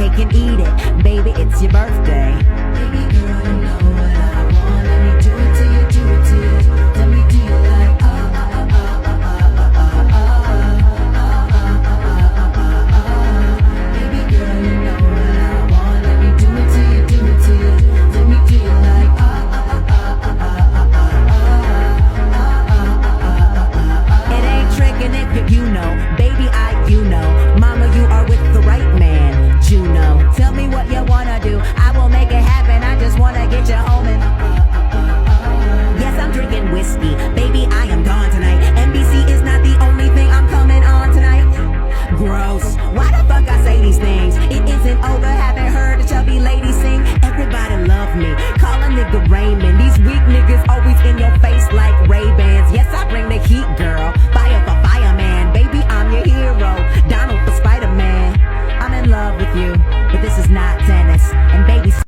cake and eat it. Baby, it's your birthday. Baby girl, you know what I want. Let me do it to you, do it to you. Tell me, do you like Baby girl, you know what I want. Let me do it to you, do it to you. Tell me, do you like It ain't tricking if you know. Baby, you know. Mama, you are with the right man. Juno, tell me what you wanna do. I will make it happen. I just wanna get you home and yes, I'm drinking whiskey. Baby, I am gone tonight. NBC is not the only thing I'm coming on tonight. Gross. Why the fuck I say these things? It isn't over. Haven't heard a chubby lady sing. Everybody love me. Call a nigga Raymond. These weak niggas always in your face like Ray-Bans. Yes, I bring the heat, girl. Fire for fireman. Baby, I'm your hero. Donald for Spider-Man. I'm in love with you.